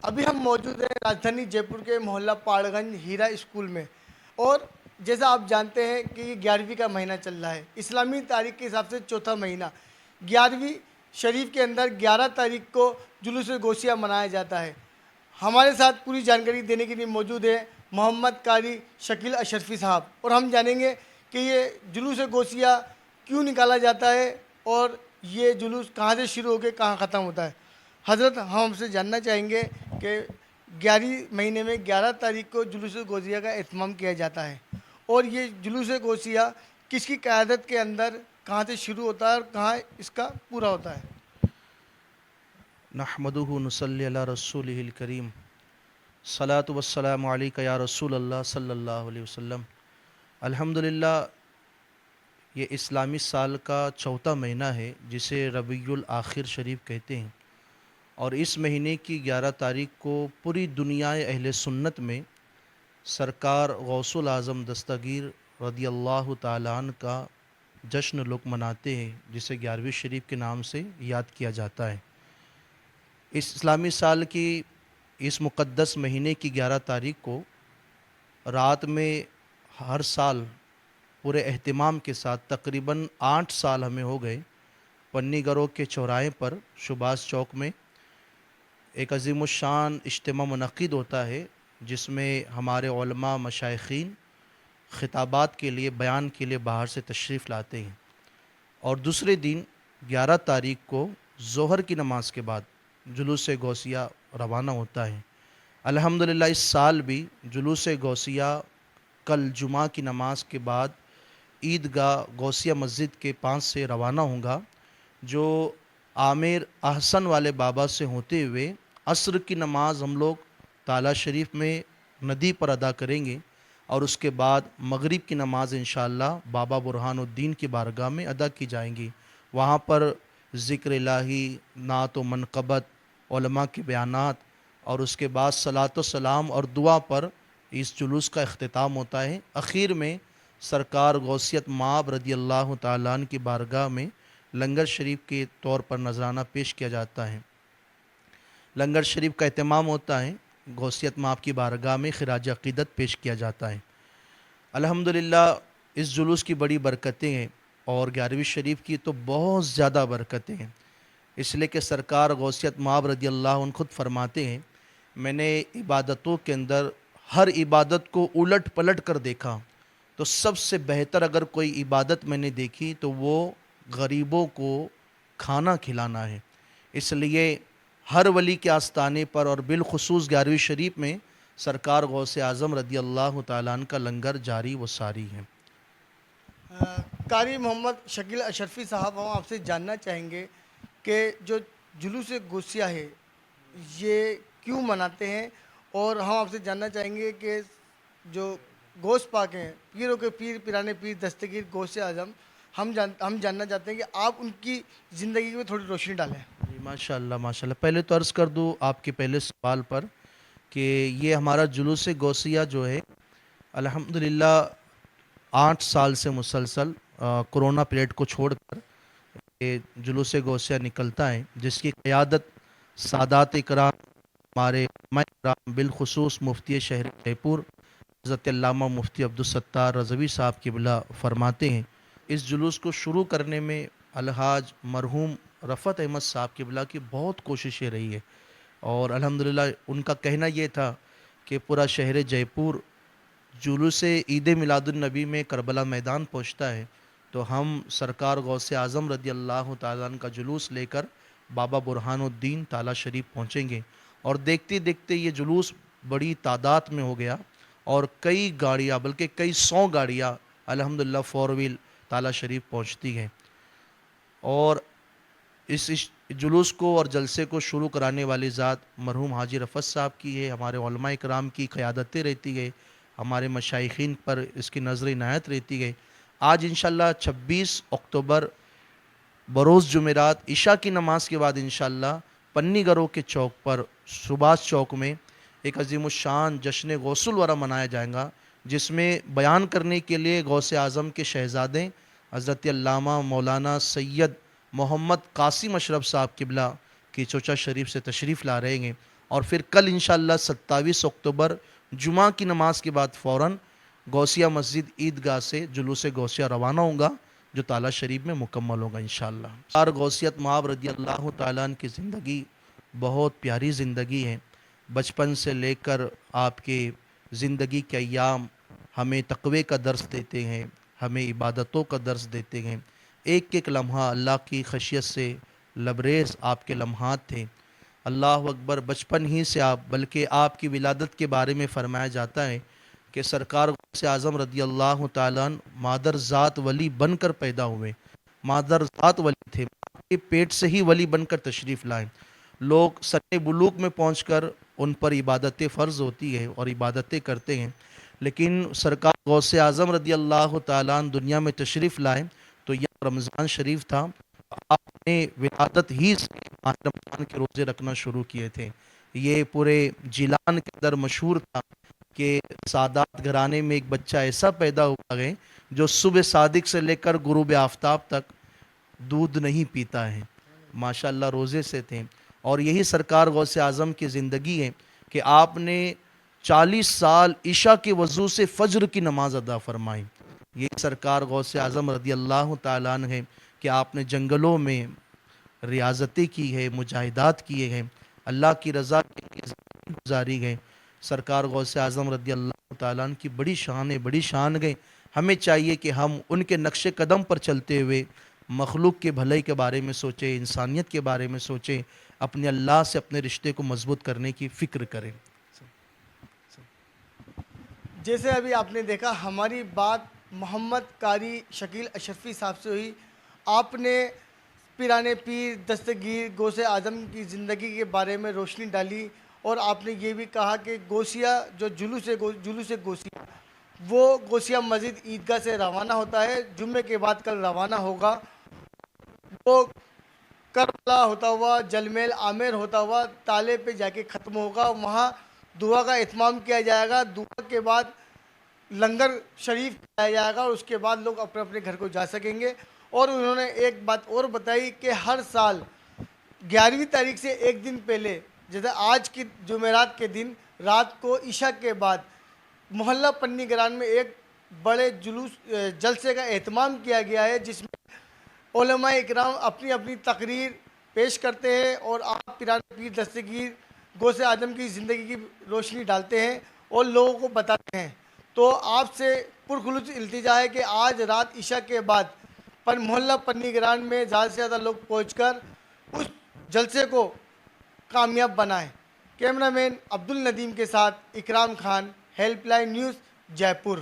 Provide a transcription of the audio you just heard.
ابھی ہم موجود ہیں راجدھانی جے پور کے محلہ پاڑگنج ہیرا اسکول میں، اور جیسا آپ جانتے ہیں کہ یہ 11ویں کا مہینہ چل رہا ہے، اسلامی تاریخ کے حساب سے چوتھا مہینہ۔ 11ویں شریف کے اندر 11 تاریخ کو جلوس گوسیہ منایا جاتا ہے۔ ہمارے ساتھ پوری جانکاری دینے کے لیے موجود ہے محمد قاری شکیل اشرفی صاحب، اور ہم جانیں گے کہ یہ جلوس گوسیہ کیوں نکالا جاتا ہے اور یہ جلوس کہاں سے شروع ہو کے کہاں ختم ہوتا ہے۔ حضرت، ہم سے جاننا چاہیں گے کہ 11 مہینے میں 11 تاریخ کو جلوس گوسیہ کا اہتمام کیا جاتا ہے، اور یہ جلوس گوسیہ کس کی قیادت کے اندر کہاں سے شروع ہوتا ہے اور کہاں اس کا پورا ہوتا ہے۔ نحمدہ نصلی علی رسولہ الکریم، صلاۃ والسلام علیک یا رسول اللہ صلی اللہ علیہ وسلم۔ الحمدللہ، یہ اسلامی سال کا چوتھا مہینہ ہے جسے ربیع الاخر شریف کہتے ہیں، اور اس مہینے کی 11 تاریخ کو پوری دنیا اہل سنت میں سرکار غوث الاعظم دستگیر رضی اللہ تعالیٰ عنہ کا جشن لوگ مناتے ہیں، جسے 11ویں شریف کے نام سے یاد کیا جاتا ہے۔ اس اسلامی سال کی اس مقدس مہینے کی 11 تاریخ کو رات میں ہر سال پورے اہتمام کے ساتھ تقریباً 8 سال ہمیں ہو گئے، پنی گرو کے چوراہے پر شباز چوک میں ایک عظیم الشان اجتماع منعقد ہوتا ہے، جس میں ہمارے علماء مشائخین خطابات کے لیے، بیان کے لیے باہر سے تشریف لاتے ہیں، اور دوسرے دن 11 تاریخ کو ظہر کی نماز کے بعد جلوس غوثیہ روانہ ہوتا ہے۔ الحمدللہ اس سال بھی جلوس غوثیہ کل جمعہ کی نماز کے بعد عیدگاہ غوثیہ مسجد کے پاس سے روانہ ہوں گا، جو عامر احسن والے بابا سے ہوتے ہوئے عصر کی نماز ہم لوگ تالہ شریف میں ندی پر ادا کریں گے، اور اس کے بعد مغرب کی نماز انشاءاللہ بابا برہان الدین کی بارگاہ میں ادا کی جائیں گی۔ وہاں پر ذکر الہی، نعت و منقبت، علماء کے بیانات، اور اس کے بعد صلاۃ و سلام اور دعا پر اس جلوس کا اختتام ہوتا ہے۔ اخیر میں سرکار غوثیت مآب رضی اللہ تعالیٰ عنہ کی بارگاہ میں لنگر شریف کے طور پر نذرانہ پیش کیا جاتا ہے۔ لنگر شریف کا اہتمام ہوتا ہے، غوثیت مآب کی بارگاہ میں خراج عقیدت پیش کیا جاتا ہے۔ الحمدللہ اس جلوس کی بڑی برکتیں ہیں، اور 11ویں شریف کی تو بہت زیادہ برکتیں ہیں، اس لیے کہ سرکار غوثیت مآب رضی اللہ عنہ خود فرماتے ہیں، میں نے عبادتوں کے اندر ہر عبادت کو الٹ پلٹ کر دیکھا، تو سب سے بہتر اگر کوئی عبادت میں نے دیکھی تو وہ غریبوں کو کھانا کھلانا ہے۔ اس لیے ہر ولی کے آستانے پر، اور بالخصوص 11ویں شریف میں، سرکار غوث اعظم رضی اللہ تعالیٰ عنہ کا لنگر جاری و ساری ہے۔ قاری محمد شکیل اشرفی صاحب، ہم آپ سے جاننا چاہیں گے کہ جو جلوس غوثیہ ہے یہ کیوں مناتے ہیں، اور ہم آپ سے جاننا چاہیں گے کہ جو غوث پاک ہیں، پیروں کے پیر، پیرانے پیر دستگیر غوث اعظم، ہم جاننا چاہتے ہیں کہ آپ ان کی زندگی میں تھوڑی روشنی ڈالیں۔ جی ماشاءاللہ ماشاءاللہ، پہلے تو عرض کر دوں آپ کے پہلے سوال پر کہ یہ ہمارا جلوس غوثیہ جو ہے الحمدللہ 8 سال سے مسلسل کرونا پیریڈ کو چھوڑ کر یہ جلوس غوثیہ نکلتا ہے، جس کی قیادت سادات اکرام، ہمارے علماء اکرام، بالخصوص مفتی شہر جے پور حضرت علامہ مفتی عبدالستار رضوی صاحب قبلہ فرماتے ہیں۔ اس جلوس کو شروع کرنے میں الحاج مرحوم رفعت احمد صاحب قبلہ کی بہت کوششیں رہی ہے، اور الحمدللہ ان کا کہنا یہ تھا کہ پورا شہر جے پور جلوس عید میلاد النبی میں کربلا میدان پہنچتا ہے، تو ہم سرکار غوث اعظم رضی اللہ تعالیٰ عنہ کا جلوس لے کر بابا برہان الدین تالہ شریف پہنچیں گے، اور دیکھتے دیکھتے یہ جلوس بڑی تعداد میں ہو گیا، اور کئی گاڑیاں، بلکہ کئی 100 گاڑیاں الحمدللہ 4 ویل تالہ شریف پہنچتی ہیں، اور اس جلوس کو اور جلسے کو شروع کرانے والی ذات مرحوم حاجی رفعت صاحب کی ہے۔ ہمارے علماء اکرام کی قیادتیں رہتی ہے، ہمارے مشائخین پر اس کی نظر عنایت رہتی ہے۔ آج انشاءاللہ 26 اکتوبر بروز جمعرات عشاء کی نماز کے بعد انشاءاللہ پنی گرو کے چوک پر، سباش چوک میں ایک عظیم الشان جشن غوث الورا منایا جائے گا، جس میں بیان کرنے کے لیے غوث اعظم کے شہزادے حضرت علامہ مولانا سید محمد قاسم اشرف صاحب قبلہ کی چوچا شریف سے تشریف لا رہے ہیں، اور پھر کل انشاءاللہ 27 اکتوبر جمعہ کی نماز کے بعد فوراً غوثیہ مسجد عیدگاہ سے جلوس غوثیہ روانہ ہوگا جو تالہ شریف میں مکمل ہوگا انشاءاللہ۔ سرکار غوثیت مآب رضی اللہ تعالیٰ عنہ کی زندگی بہت پیاری زندگی ہے۔ بچپن سے لے کر آپ کے زندگی کے ایام ہمیں تقوی کا درس دیتے ہیں، ہمیں عبادتوں کا درس دیتے ہیں۔ ایک ایک لمحہ اللہ کی خشیت سے لبریز آپ کے لمحات تھے۔ اللہ اکبر، بچپن ہی سے آپ، بلکہ آپ کی ولادت کے بارے میں فرمایا جاتا ہے کہ سرکار غوث اعظم رضی اللہ تعالیٰ عنہ مادر ذات ولی بن کر پیدا ہوئے، مادر ذات ولی تھے، ماں کے پیٹ سے ہی ولی بن کر تشریف لائے۔ لوگ سن بلوغ میں پہنچ کر ان پر عبادتیں فرض ہوتی ہے اور عبادتیں کرتے ہیں، لیکن سرکار غوث اعظم رضی اللہ تعالیٰ عنہ دنیا میں تشریف لائے تو یہ رمضان شریف تھا۔ آپ نے ولادت ہی سے ماہ رمضان کے روزے رکھنا شروع کیے تھے۔ یہ پورے جیلان کے اندر مشہور تھا کہ سادات گھرانے میں ایک بچہ ایسا پیدا ہوا ہے جو صبح صادق سے لے کر غروب آفتاب تک دودھ نہیں پیتا ہے، ماشاءاللہ روزے سے تھے۔ اور یہی سرکار غوث اعظم کی زندگی ہے کہ آپ نے 40 سال عشاء کے وضو سے فجر کی نماز ادا فرمائی۔ یہ سرکار غوث اعظم رضی اللہ تعالیٰ عنہ ہے کہ آپ نے جنگلوں میں ریاضتیں کی ہے، مجاہدات کیے ہیں، اللہ کی رضا کے لیے زندگی گزاری گئے۔ سرکار غوث اعظم رضی اللہ تعالیٰ عنہ کی بڑی شان ہے، بڑی شان گئے۔ ہمیں چاہیے کہ ہم ان کے نقش قدم پر چلتے ہوئے مخلوق کے بھلائی کے بارے میں سوچیں، انسانیت کے بارے میں سوچیں، اپنے اللہ سے اپنے رشتے کو مضبوط کرنے کی فکر کریں۔ جیسے ابھی آپ نے دیکھا ہماری بات محمد قاری شکیل اشرفی صاحب سے ہوئی، آپ نے پیرانے پیر دستگیر غوث اعظم کی زندگی کے بارے میں روشنی ڈالی، اور آپ نے یہ بھی کہا کہ غوثیہ جو جلوس غوثیہ وہ غوثیہ مسجد عیدگاہ سے روانہ ہوتا ہے، جمعے کے بعد کل روانہ ہوگا۔ وہ کربلا ہوتا ہوا، جلمیل عامر ہوتا ہوا تالے پہ جا کے ختم ہوگا، وہاں دعا کا اہتمام کیا جائے گا، دعا کے بعد لنگر شریف کھایا جائے گا، اور اس کے بعد لوگ اپنے اپنے گھر کو جا سکیں گے۔ اور انہوں نے ایک بات اور بتائی کہ ہر سال 11ویں تاریخ سے ایک دن پہلے، جیسے آج کی جمعرات کے دن رات کو عشاء کے بعد محلہ پنی گران میں ایک بڑے جلسے کا اہتمام کیا گیا ہے، جس میں علماء اکرام اپنی اپنی تقریر پیش کرتے ہیں اور آپ پیرانے پیر دستگیر غوث اعظم کی زندگی کی روشنی ڈالتے ہیں اور لوگوں کو بتاتے ہیں۔ تو آپ سے پرخلوص التجا ہے کہ آج رات عشاء کے بعد محلہ پنی گران میں زیادہ سے زیادہ لوگ پہنچ کر اس جلسے کو کامیاب بنائیں۔ کیمرہ مین عبد الندیم کے ساتھ اکرام خان، ہیلپ لائن نیوز، جے پور۔